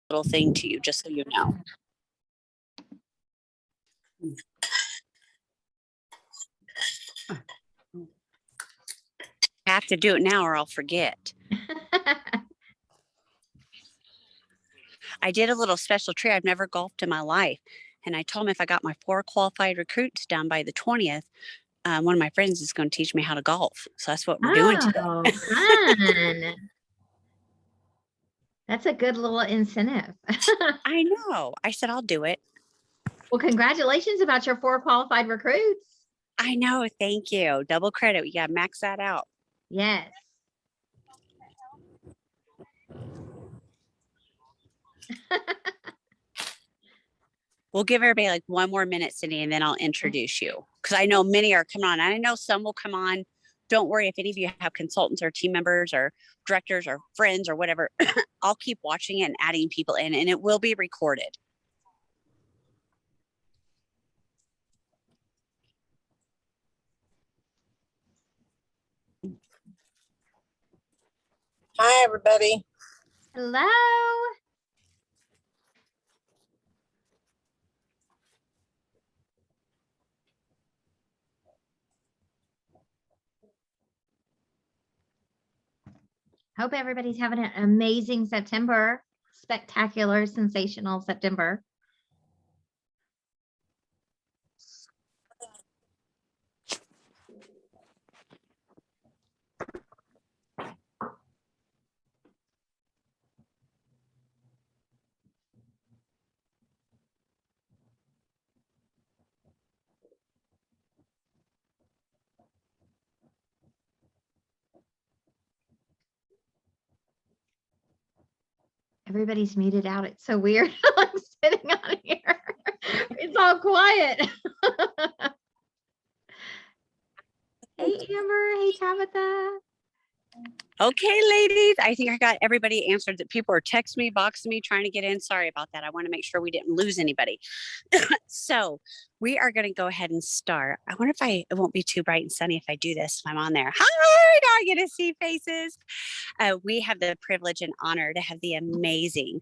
little thing to you, just so you know. I have to do it now or I'll forget. I did a little special tree. I've never golfed in my life. And I told him if I got my 4 qualified recruits done by the 20th, one of my friends is going to teach me how to golf. So that's what we're doing today. Oh, fun. That's a good little incentive. I know. I said, I'll do it. Well, congratulations about your 4 qualified recruits. I know. Thank you. Double credit. We got to max that out. Yes. We'll give everybody like 1 more minute, Cindy, and then I'll introduce you. Because I know many are coming on. And I know some will come on. Don't worry if any of you have consultants or team members or directors or friends or whatever. I'll keep watching it and adding people in, and it will be recorded. Hi, everybody. Hello. Hope everybody's having an amazing September. Spectacular, sensational September. Everybody's muted out. It's so weird. I'm sitting on here. It's all quiet. Hey, Amber. Hey, Tabitha. Okay, ladies, I think I got everybody answered. That people are texting me, boxing me, trying to get in. Sorry about that. I want to make sure we didn't lose anybody. So we are going to go ahead and start. I wonder if it won't be too bright and sunny if I do this, if I'm on there. Hi, now I get to see faces. We have the privilege and honor to have the amazing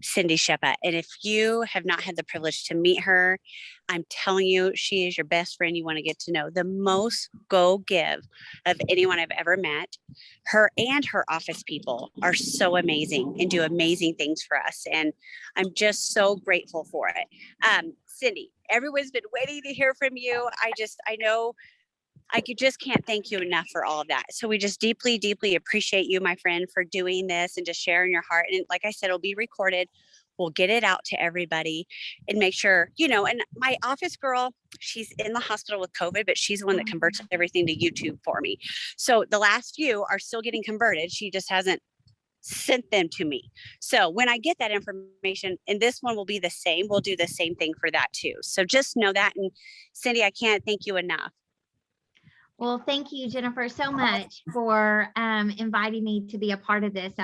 Cindy Sheppa. And if you have not had the privilege to meet her, I'm telling you, she is your best friend you want to get to know. The most go give of anyone I've ever met. Her and her office people are so amazing and do amazing things for us. And I'm just so grateful for it. Cindy, everyone's been waiting to hear from you. I know just can't thank you enough for all of that. So we just deeply, deeply appreciate you, my friend, for doing this and just sharing your heart. And like I said, it'll be recorded. We'll get it out to everybody and make sure, and my office girl, she's in the hospital with COVID, but she's the one that converts everything to YouTube for me. So the last few are still getting converted. She just hasn't sent them to me. So when I get that information, and this one will be the same, we'll do the same thing for that too. So just know that. And Cindy, I can't thank you enough. Well, thank you, Jennifer, so much for inviting me to be a part of this.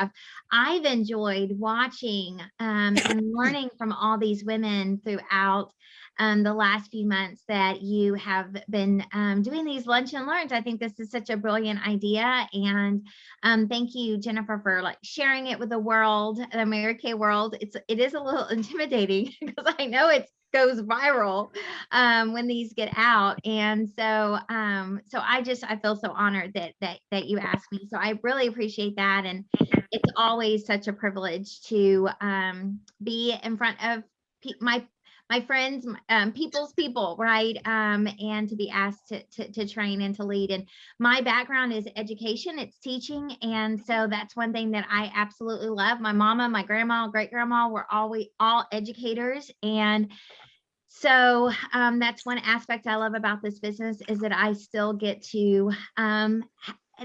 I've enjoyed watching and learning from all these women throughout the last few months that you have been doing these lunch and learns. I think this is such a brilliant idea. And thank you, Jennifer, for sharing it with the world, the Mary Kay world. It is a little intimidating because I know it goes viral when these get out. And so I feel so honored that you asked me. So I really appreciate that. And it's always such a privilege to be in front of my friends, people's people, right? And to be asked to train and to lead. And my background is education, it's teaching. And so that's one thing that I absolutely love. My mama, my grandma, great grandma were always all educators. And so that's one aspect I love about this business, is that I still get to,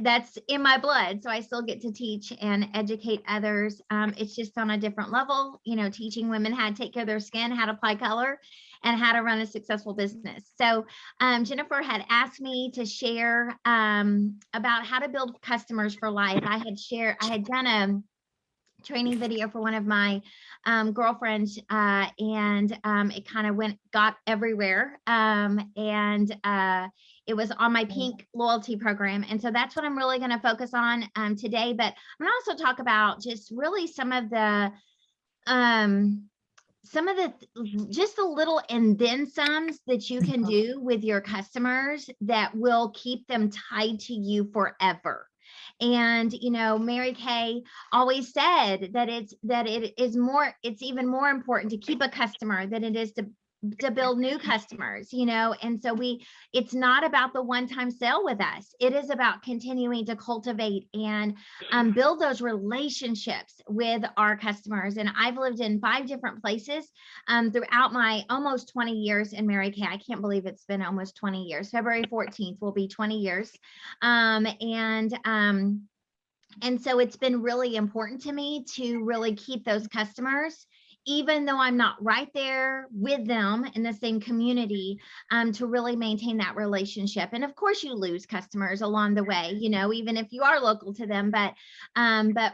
that's in my blood. So I still get to teach and educate others. It's just on a different level, teaching women how to take care of their skin, how to apply color, and how to run a successful business. So Jennifer had asked me to share about how to build customers for life. I had done a training video for one of my girlfriends and it kind of got everywhere and it was on my pink loyalty program. And so that's what I'm really going to focus on today. But I'm going to also talk about just really some of the some of the just the little and then somes that you can do with your customers that will keep them tied to you forever. And Mary Kay always said that it's even more important to keep a customer than it is to build new customers, and so it's not about the one-time sale with us. It is about continuing to cultivate and build those relationships with our customers. And I've lived in 5 different places throughout my almost 20 years in Mary Kay. I can't believe it's been almost 20 years. February 14th will be 20 years. And so it's been really important to me to really keep those customers, even though I'm not right there with them in the same community, to really maintain that relationship. And of course you lose customers along the way, even if you are local to them, but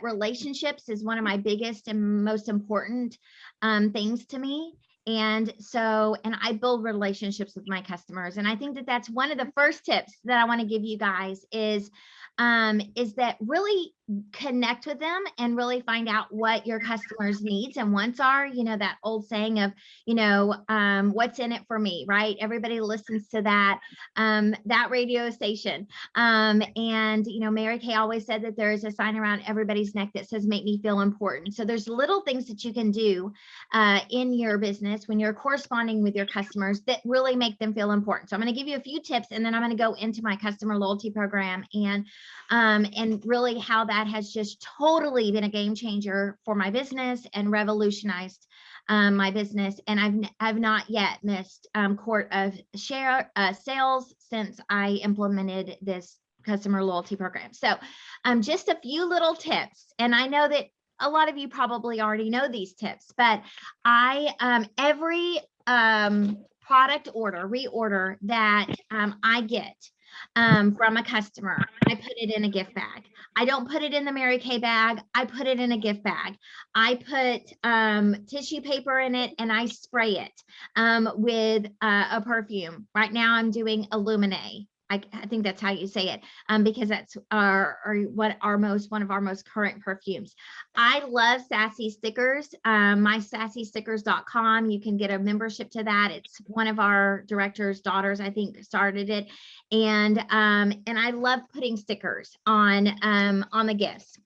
relationships is one of my biggest and most important things to me. And I build relationships with my customers. And I think that that's one of the first tips that I want to give you guys is that really connect with them and really find out what your customers' needs and wants are. That old saying of, what's in it for me, right? Everybody listens to that radio station. And Mary Kay always said that there is a sign around everybody's neck that says, make me feel important. So there's little things that you can do in your business when you're corresponding with your customers that really make them feel important. So I'm going to give you a few tips, and then I'm going to go into my customer loyalty program and really how that has just totally been a game changer for my business and revolutionized my business. And I've not yet missed quart of sales since I implemented this customer loyalty program. So just a few little tips. And I know that a lot of you probably already know these tips, but every product reorder that I get from a customer, I put it in a gift bag. I don't put it in the Mary Kay bag. I put it in a gift bag. I put tissue paper in it and I spray it with a perfume. Right now I'm doing Illuminate. I think that's how you say it, because that's one of our most current perfumes. I love Sassy Stickers. MySassyStickers.com. You can get a membership to that. It's one of our director's daughters, I think, started it, and I love putting stickers on the gifts.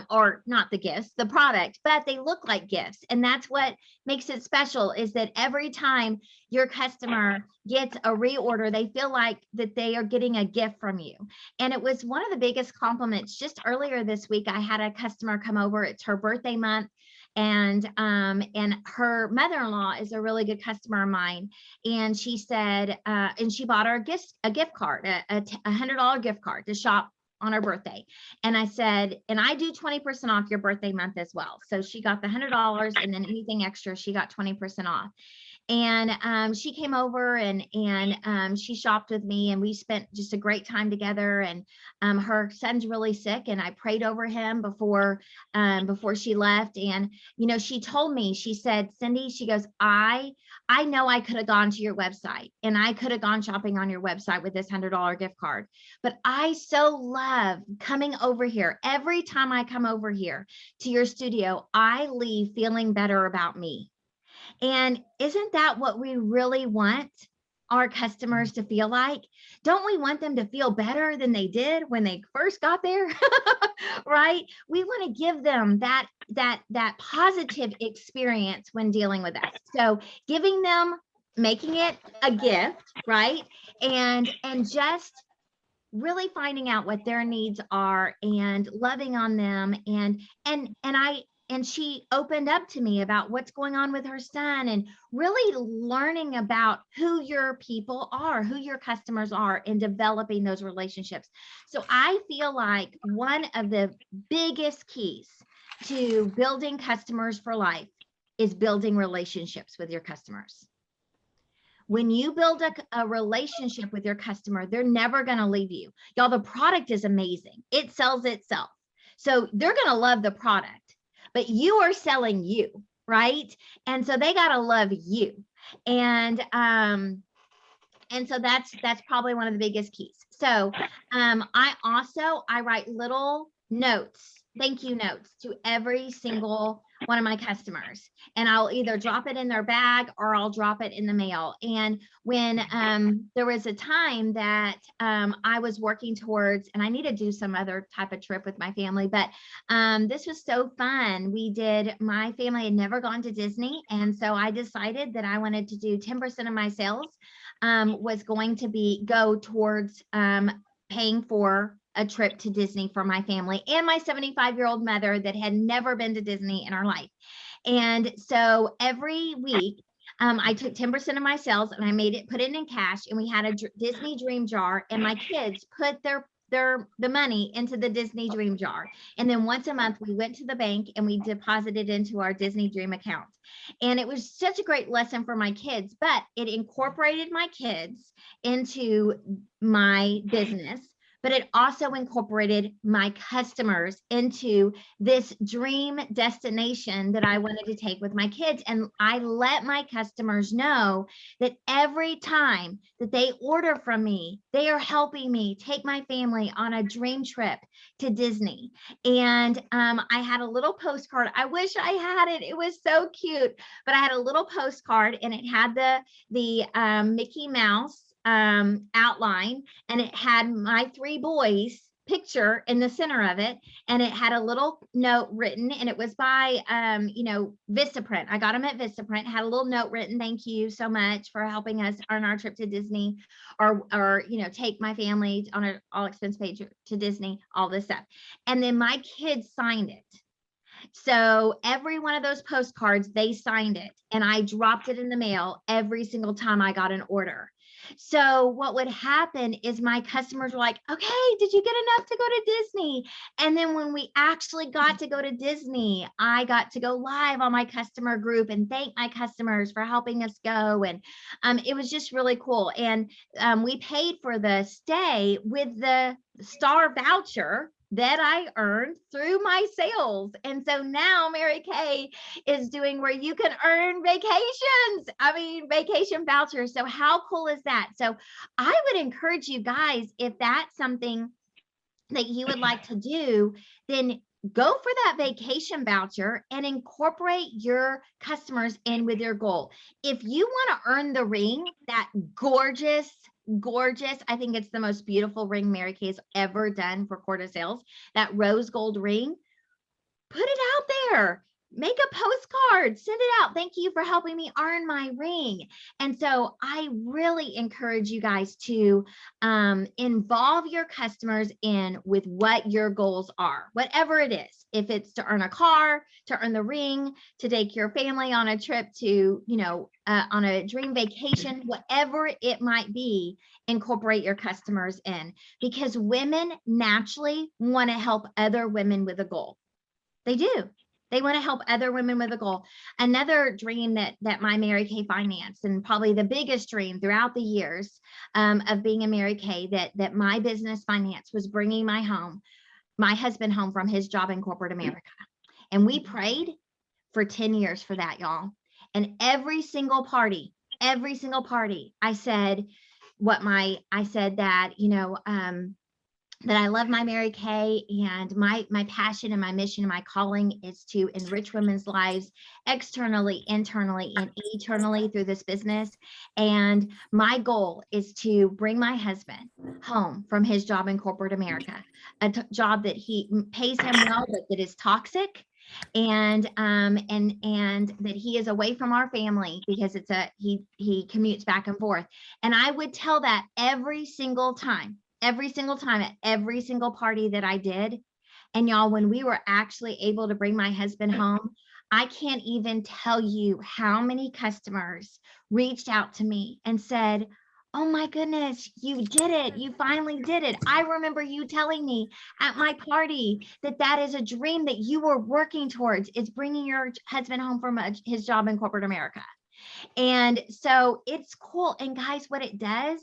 Or not the gifts, the product, but they look like gifts. And that's what makes it special, is that every time your customer gets a reorder, they feel like that they are getting a gift from you. And it was one of the biggest compliments. Just earlier this week, I had a customer come over. It's her birthday month. And her mother-in-law is a really good customer of mine. And she said, and she bought her a gift card, a $100 gift card to shop on her birthday. And I said, and I do 20% off your birthday month as well. So she got the $100, and then anything extra, she got 20% off. And she came over and she shopped with me, and we spent just a great time together. And her son's really sick, and I prayed over him before she left. And she told me, she said, Cindy, she goes, I know I could have gone to your website and I could have gone shopping on your website with this $100 gift card, but I so love coming over here. Every time I come over here to your studio, I leave feeling better about me. And isn't that what we really want our customers to feel like? Don't we want them to feel better than they did when they first got there? Right? We want to give them that positive experience when dealing with us. So giving them, making it a gift, right? And just really finding out what their needs are and loving on them. And she opened up to me about what's going on with her son, and really learning about who your people are, who your customers are, and developing those relationships. So I feel like one of the biggest keys to building customers for life is building relationships with your customers. When you build a relationship with your customer, they're never going to leave you. Y'all, the product is amazing. It sells itself. So they're going to love the product, but you are selling you, right? And so they got to love you. And so that's probably one of the biggest keys. So I write little notes, thank you notes, to every single one of my customers, and I'll either drop it in their bag or I'll drop it in the mail. And when there was a time that I was working towards, and I need to do some other type of trip with my family, but this was so fun. My family had never gone to Disney, and so I decided that I wanted to do 10% of my sales was going to go towards paying for a trip to Disney for my family and my 75-year-old mother that had never been to Disney in her life. And so every week, I took 10% of my sales and I put it in cash, and we had a Disney dream jar, and my kids put the money into the Disney dream jar. And then once a month we went to the bank and we deposited into our Disney dream account. And it was such a great lesson for my kids, but it incorporated my kids into my business, but it also incorporated my customers into this dream destination that I wanted to take with my kids. And I let my customers know that every time that they order from me, they are helping me take my family on a dream trip to Disney. And I had a little postcard. I wish I had it. It was so cute, but I had a little postcard, and it had the Mickey Mouse outline, and it had my 3 boys picture in the center of it, and it had a little note written, and it was by Vistaprint. I got them at Vistaprint. Had a little note written, thank you so much for helping us on our trip to Disney, or take my family on an all expense paid to Disney, all this stuff. And then my kids signed it. So every one of those postcards, they signed it, and I dropped it in the mail every single time I got an order. So what would happen is my customers were like, okay, did you get enough to go to Disney? And then when we actually got to go to Disney, I got to go live on my customer group and thank my customers for helping us go. And it was just really cool. And we paid for the stay with the star voucher that I earned through my sales. And so now Mary Kay is doing where you can earn vacation vouchers. So how cool is that? So I would encourage you guys, if that's something that you would like to do, then go for that vacation voucher and incorporate your customers in with your goal. If you want to earn the ring, that gorgeous, I think it's the most beautiful ring Mary Kay has ever done for quarter sales, that rose gold ring, put it out there. Make a postcard, send it out. Thank you for helping me earn my ring. And so I really encourage you guys to involve your customers in with what your goals are, whatever it is. If it's to earn a car, to earn the ring, to take your family on a trip to, on a dream vacation, whatever it might be, incorporate your customers in, because women naturally want to help other women with a goal. They do. They want to help other women with a goal. Another dream that my Mary Kay finance, and probably the biggest dream throughout the years of being a Mary Kay, that my business finance, was bringing my husband home from his job in corporate America. And we prayed for 10 years for that, y'all. And every single party, I said that, that I love my Mary Kay, and my passion and my mission and my calling is to enrich women's lives externally, internally, and eternally through this business. And my goal is to bring my husband home from his job in corporate America, a job that he pays him well, but that is toxic. And that he is away from our family because he commutes back and forth. And I would tell that every single time at every single party that I did. And y'all, when we were actually able to bring my husband home, I can't even tell you how many customers reached out to me and said, oh my goodness, you did it. You finally did it. I remember you telling me at my party that is a dream that you were working towards, is bringing your husband home from his job in corporate America. And so it's cool. And guys, what it does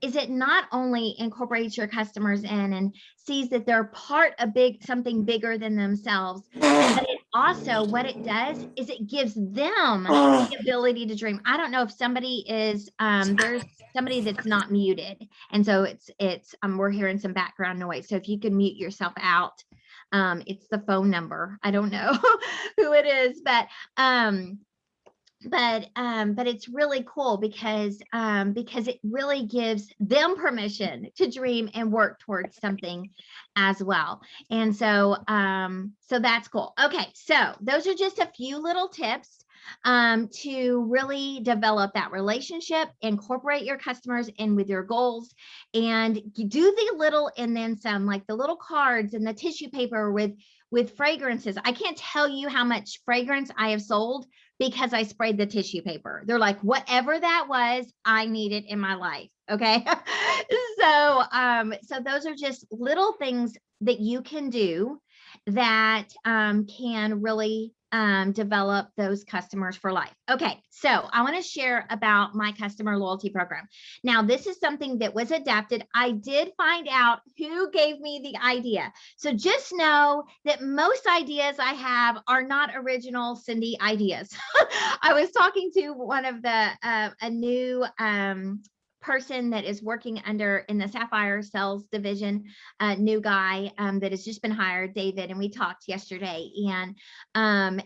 is it not only incorporates your customers in and sees that they're part of something bigger than themselves, but it also, what it does is it gives them the ability to dream. I don't know if somebody is, there's somebody that's not muted. And so it's we're hearing some background noise. So if you can mute yourself out, It's the phone number. I don't know who it is, but it's really cool because it really gives them permission to dream and work towards something as well. And so that's cool. Okay, so those are just a few little tips to really develop that relationship, incorporate your customers in with your goals, and do the little and then some, like the little cards and the tissue paper with fragrances. I can't tell you how much fragrance I have sold because I sprayed the tissue paper. They're like, whatever that was, I need it in my life. Okay. So those are just little things that you can do that can really develop those customers for life. Okay, so I want to share about my customer loyalty program. Now, this is something that was adapted. I did find out who gave me the idea. So just know that most ideas I have are not original Cindy ideas. I was talking to one of the a new person that is working under in the Sapphire sales division, new guy that has just been hired, David, and we talked yesterday, and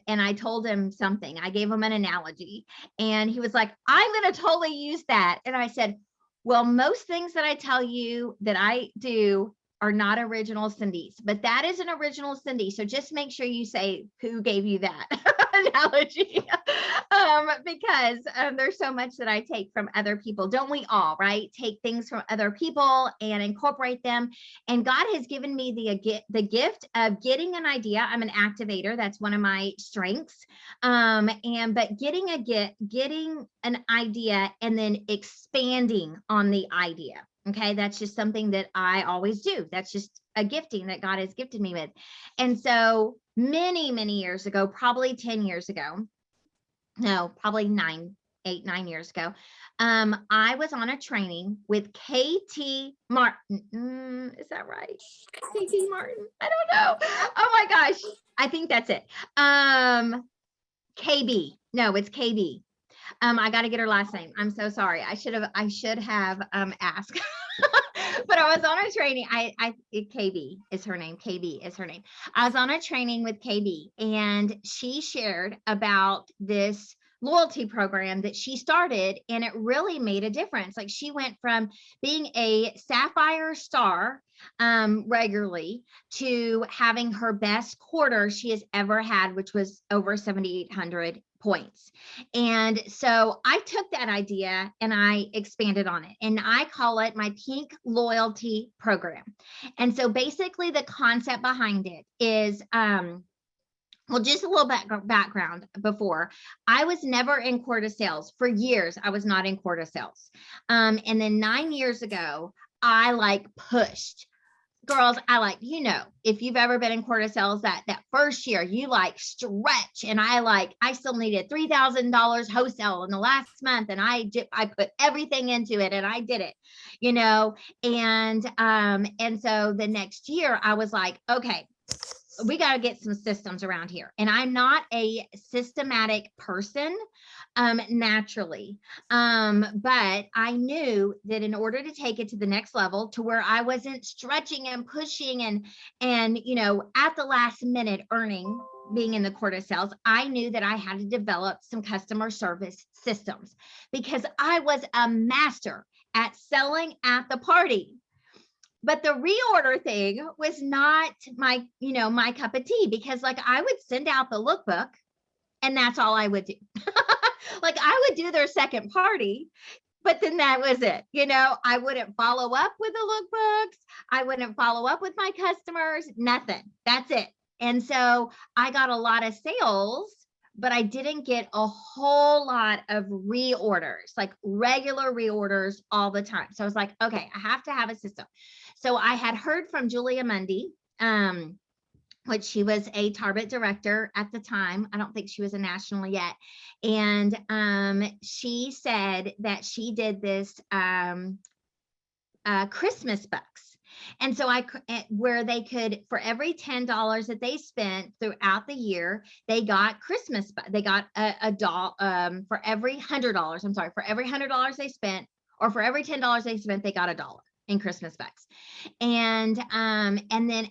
I told him something. I gave him an analogy, and he was like, "I'm going to totally use that." And I said, "Well, most things that I tell you that I do are not original Cindy's, but that is an original Cindy. So just make sure you say who gave you that analogy." Because there's so much that I take from other people. Don't we all, right? Take things from other people and incorporate them. And God has given me the gift of getting an idea. I'm an activator. That's one of my strengths. But getting an idea and then expanding on the idea. Okay, that's just something that I always do. That's just a gifting that God has gifted me with. And so many, many years ago, probably 10 years ago, no, probably 9 years ago, I was on a training with KT Martin. Is that right? KT Martin? I don't know. Oh my gosh. I think that's it. KB. No, it's KB. I got to get her last name. I'm so sorry. I should have asked. But I was on a training. KB is her name. KB is her name. I was on a training with KB, and she shared about this loyalty program that she started, and it really made a difference. Like, she went from being a Sapphire star regularly to having her best quarter she has ever had, which was over 7,800 points. And so I took that idea and I expanded on it, and I call it my Pink Loyalty Program. And so basically the concept behind it is, well, just a little background before. I was never in quota sales. For years, I was not in quota sales. And then 9 years ago, I pushed. Girls, if you've ever been in quarter sales, that first year you stretch, and I still needed $3,000 wholesale in the last month, and I put everything into it, and I did it, and so the next year I was like, okay, we got to get some systems around here. And I'm not a systematic person naturally. But I knew that in order to take it to the next level, to where I wasn't stretching and pushing and at the last minute earning, being in the quarter sales, I knew that I had to develop some customer service systems, because I was a master at selling at the party. But the reorder thing was not my cup of tea, because I would send out the lookbook and that's all I would do. I would do their second party, but then that was it. I wouldn't follow up with the lookbooks. I wouldn't follow up with my customers, nothing. That's it. And so I got a lot of sales, but I didn't get a whole lot of reorders, like regular reorders all the time. So I was like, okay, I have to have a system. So I had heard from Julia Mundy, which she was a Tarbit director at the time. I don't think she was a national yet. And she said that she did this Christmas bucks. And so where they could, for every $10 that they spent throughout the year, they got Christmas, they got a doll for every $100. I'm sorry, for every $100 they spent, or for every $10 they spent, they got $1 in Christmas bucks. And then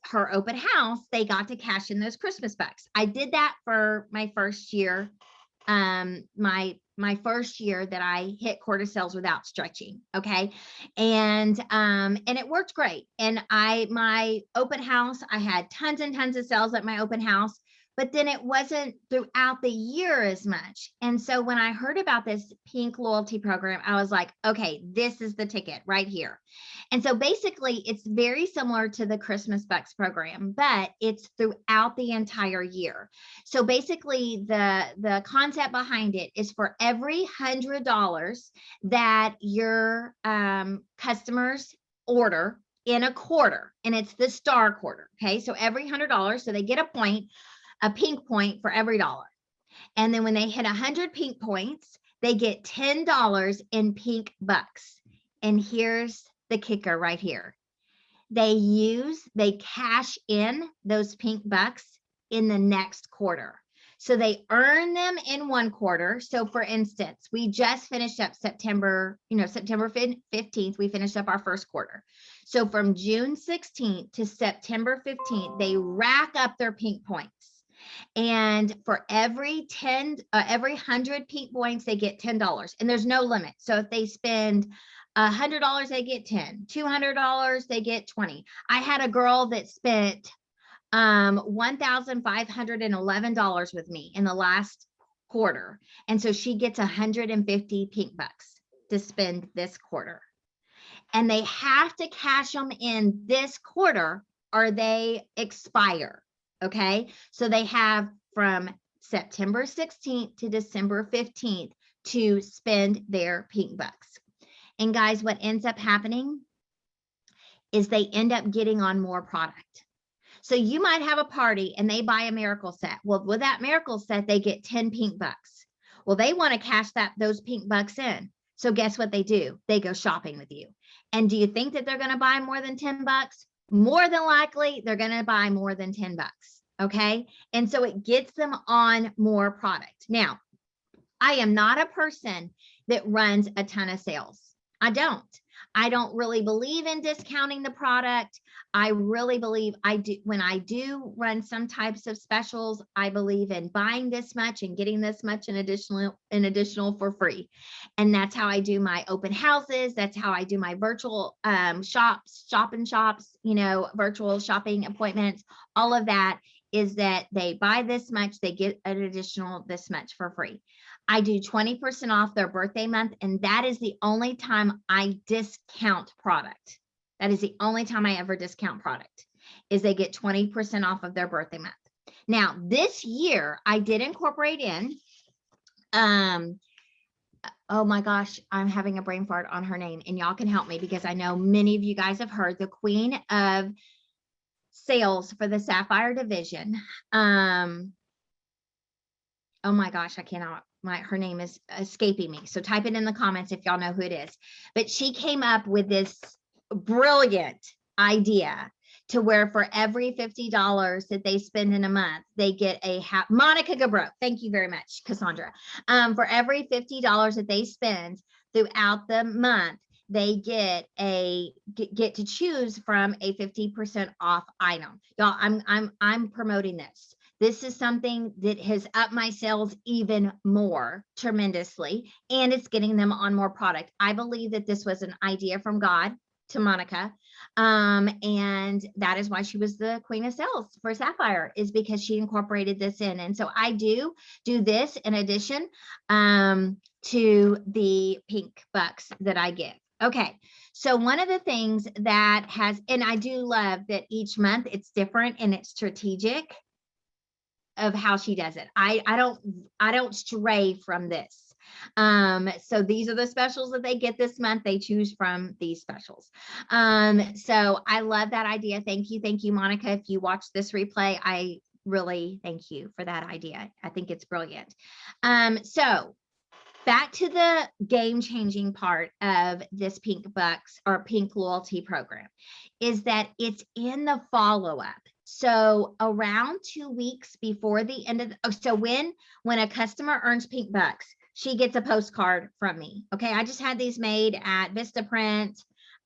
her open house, they got to cash in those Christmas bucks. I did that for my first year, my first year that I hit quarter sales without stretching. Okay. And it worked great. And my open house, I had tons and tons of sales at my open house, but then it wasn't throughout the year as much. And so when I heard about this pink loyalty program, I was like, okay, this is the ticket right here. And so basically it's very similar to the Christmas Bucks program, but it's throughout the entire year. So basically the concept behind it is for every $100 that your customers order in a quarter, and it's the star quarter. Okay. So every $100, so they get a pink point for every dollar. And then when they hit 100 pink points, they get $10 in pink bucks. And here's the kicker right here. They cash in those pink bucks in the next quarter. So they earn them in one quarter. So for instance, we just finished up September 15th, we finished up our first quarter. So from June 16th to September 15th, they rack up their pink points. And for every 100 pink points, they get $10, and there's no limit. So if they spend $100, they get 10, $200, they get 20. I had a girl that spent $1,511 with me in the last quarter. And so she gets 150 pink bucks to spend this quarter. And they have to cash them in this quarter or they expire. Okay. So they have from September 16th to December 15th to spend their pink bucks. And guys, what ends up happening is they end up getting on more product. So you might have a party and they buy a miracle set. Well, with that miracle set, they get 10 pink bucks. Well, they want to cash those pink bucks in. So guess what they do? They go shopping with you. And do you think that they're going to buy more than 10 bucks? More than likely, they're going to buy more than 10 bucks. Okay. And so it gets them on more product. Now, I am not a person that runs a ton of sales. I don't really believe in discounting the product. I really believe when I do run some types of specials, I believe in buying this much and getting this much in additional for free. And that's how I do my open houses. That's how I do my virtual shops, virtual shopping appointments. All of that is that they buy this much, they get an additional this much for free. I do 20% off their birthday month, and that is the only time I discount product. That is the only time I ever discount product, is they get 20% off of their birthday month. Now, this year, I did incorporate in, oh my gosh, I'm having a brain fart on her name, and y'all can help me because I know many of you guys have heard the queen of sales for the Sapphire division. Oh my gosh, I cannot. Her name is escaping me. So type it in the comments if y'all know who it is. But she came up with this brilliant idea to where for every $50 that they spend in a month, they get Monica Gabro. Thank you very much, Cassandra. For every $50 that they spend throughout the month, they get to choose from a 50% off item. Y'all, I'm promoting this. This is something that has upped my sales even more tremendously, and it's getting them on more product. I believe that this was an idea from God to Monica, and that is why she was the queen of sales for Sapphire, is because she incorporated this in. And so I do this in addition to the pink bucks that I give. Okay, so one of the things that and I do love that each month it's different and it's strategic of how she does it. I don't stray from this. So these are the specials that they get this month. They choose from these specials. So I love that idea. Thank you, Monica. If you watch this replay, I really thank you for that idea. I think it's brilliant. So back to the game-changing part of this pink bucks or pink loyalty program is that it's in the follow-up. So around 2 weeks before the end of so when a customer earns pink bucks, she gets a postcard from me. Okay, I just had these made at Vistaprint.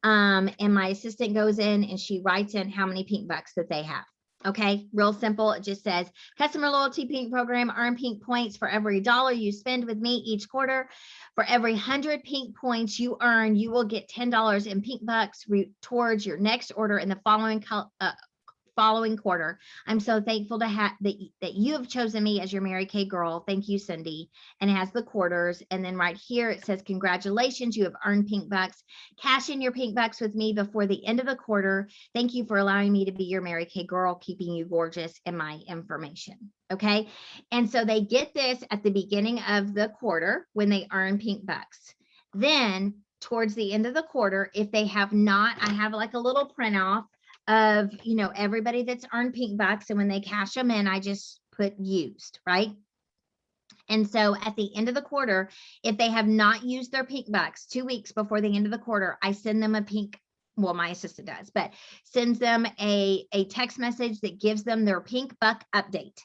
And my assistant goes in and she writes in how many pink bucks that they have. Okay, real simple. It just says customer loyalty pink program, earn pink points for every dollar you spend with me each quarter. For every 100 pink points you earn, you will get $10 in pink bucks towards your next order in the following quarter. I'm so thankful to have that you have chosen me as your Mary Kay girl. Thank you, Cindy. And it has the quarters. And then right here, it says, congratulations, you have earned pink bucks. Cash in your pink bucks with me before the end of the quarter. Thank you for allowing me to be your Mary Kay girl, keeping you gorgeous in my information. Okay. And so they get this at the beginning of the quarter when they earn pink bucks. Then towards the end of the quarter, if they have not, I have like a little print off of, you know, everybody that's earned pink bucks. And when they cash them in, I just put used, right? And so at the end of the quarter, if they have not used their pink bucks 2 weeks before the end of the quarter, I send them a pink, well, my assistant does, but sends them a text message that gives them their pink buck update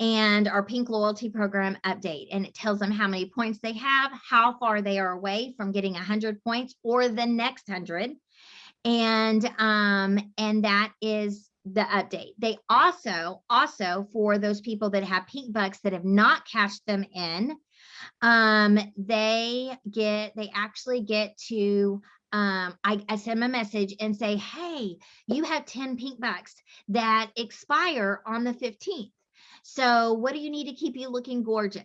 and our pink loyalty program update. And it tells them how many points they have, how far they are away from getting 100 points or the next 100. And that is the update. They also for those people that have pink bucks that have not cashed them in, they actually get to I send them a message and say, hey, you have 10 pink bucks that expire on the 15th. So what do you need to keep you looking gorgeous?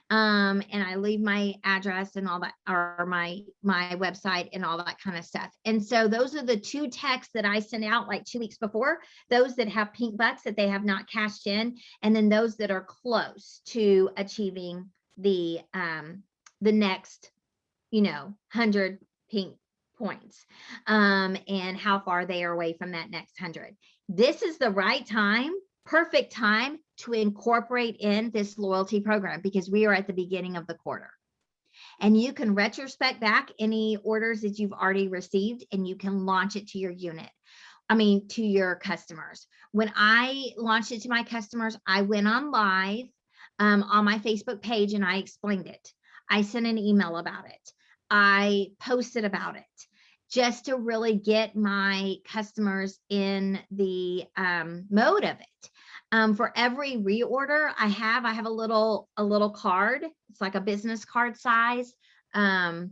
And I leave my address and all that, or my website and all that kind of stuff. And so those are the two texts that I send out like 2 weeks before, those that have pink bucks that they have not cashed in, and then those that are close to achieving the next, 100 pink points, and how far they are away from that next 100. This is the right time, perfect time to incorporate in this loyalty program, because we are at the beginning of the quarter. And you can retrospect back any orders that you've already received, and you can launch it to your to your customers. When I launched it to my customers, I went on live on my Facebook page and I explained it. I sent an email about it. I posted about it, just to really get my customers in the mode of it. For every reorder I have a little card. It's like a business card size. I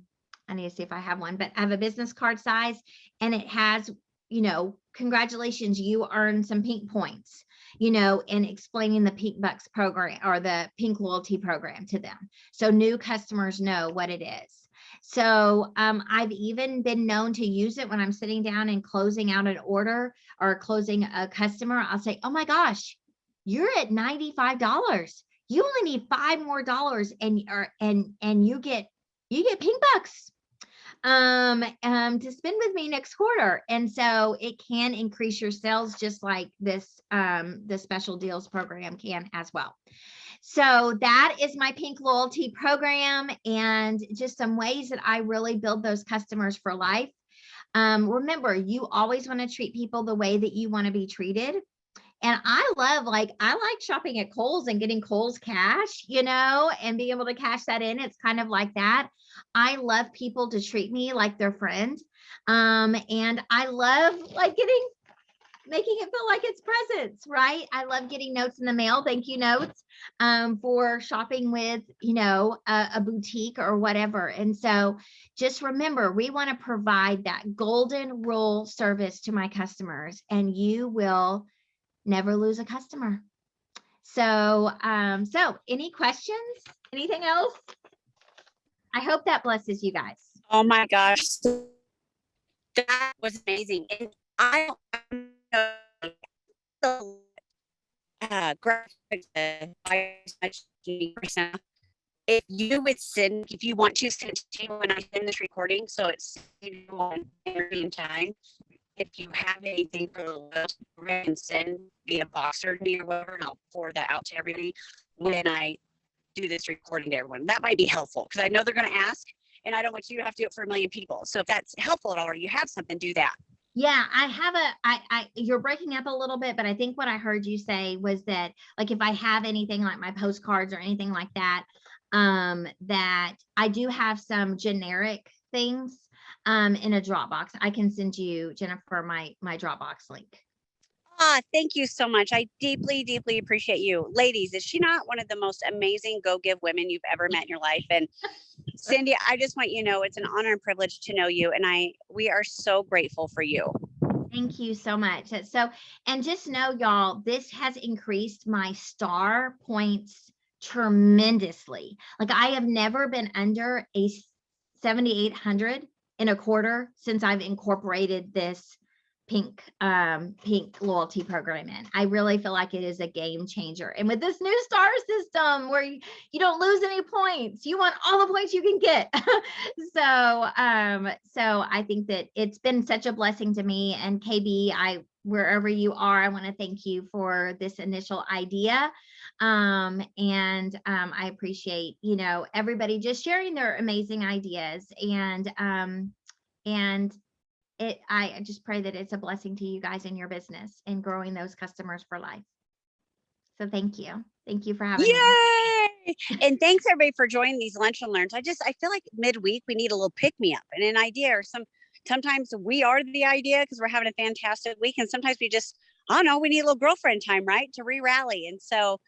need to see if I have one, but I have a business card size, and it has, congratulations, you earned some pink points, and explaining the pink bucks program or the pink loyalty program to them, so new customers know what it is. So I've even been known to use it when I'm sitting down and closing out an order or closing a customer. I'll say, oh my gosh, you're at $95. You only need $5 more, and you get pink bucks to spend with me next quarter. And so it can increase your sales, just like this the special deals program can as well. So that is my pink loyalty program, and just some ways that I really build those customers for life. Remember, you always want to treat people the way that you want to be treated. And I like shopping at Kohl's and getting Kohl's cash, and being able to cash that in. It's kind of like that. I love people to treat me like their friend. And I love making it feel like it's presents, right? I love getting notes in the mail, thank you notes, for shopping with, a boutique or whatever. And so just remember, we want to provide that golden rule service to my customers, and you will never lose a customer. So, any questions? Anything else? I hope that blesses you guys. Oh my gosh, that was amazing. And I don't know graphics if you would if you want to send it to me when I send this recording, so it's on every time. If you have anything for the loyalty program, send me a box or me or whatever, and I'll forward that out to everybody when I do this recording to everyone. That might be helpful, because I know they're going to ask, and I don't want you to have to do it for a million people. So if that's helpful at all, or you have something, do that. Yeah, I have you're breaking up a little bit, but I think what I heard you say was that, like, if I have anything like my postcards or anything like that, that I do have some generic things in a Dropbox. I can send you, Jennifer, my Dropbox link. Thank you so much. I deeply, deeply appreciate you. Ladies, is she not one of the most amazing go give women you've ever met in your life? And Cindy, I just want you to know it's an honor and privilege to know you. And we are so grateful for you. Thank you so much. So, and just know, y'all, this has increased my star points tremendously. Like, I have never been under a 7,800 in a quarter since I've incorporated this pink loyalty program in. I really feel like it is a game changer. And with this new star system where you don't lose any points, you want all the points you can get. So I think that it's been such a blessing to me. And KB, wherever you are, I want to thank you for this initial idea. I appreciate, everybody just sharing their amazing ideas, and I just pray that it's a blessing to you guys in your business and growing those customers for life. So thank you. Thank you for having me. Yay! And thanks everybody for joining these lunch and learns. I feel like midweek we need a little pick me up and an idea, or sometimes we are the idea because we're having a fantastic week. And sometimes we just, I don't know, we need a little girlfriend time, right? To re-rally. And so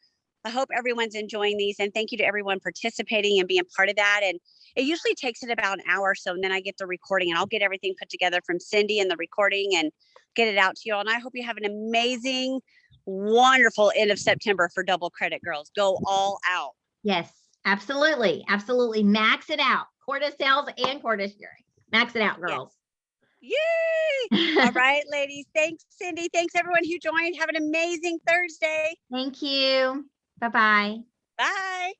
I hope everyone's enjoying these, and thank you to everyone participating and being part of that. And it usually takes it about an hour or so, and then I get the recording, and I'll get everything put together from Cindy and the recording and get it out to you all. And I hope you have an amazing, wonderful end of September for Double Credit Girls. Go all out. Yes, absolutely. Absolutely. Max it out. Quota sales and quota sharing. Max it out, girls. Yes. Yay! All right, ladies. Thanks, Cindy. Thanks, everyone who joined. Have an amazing Thursday. Thank you. Bye-bye. Bye.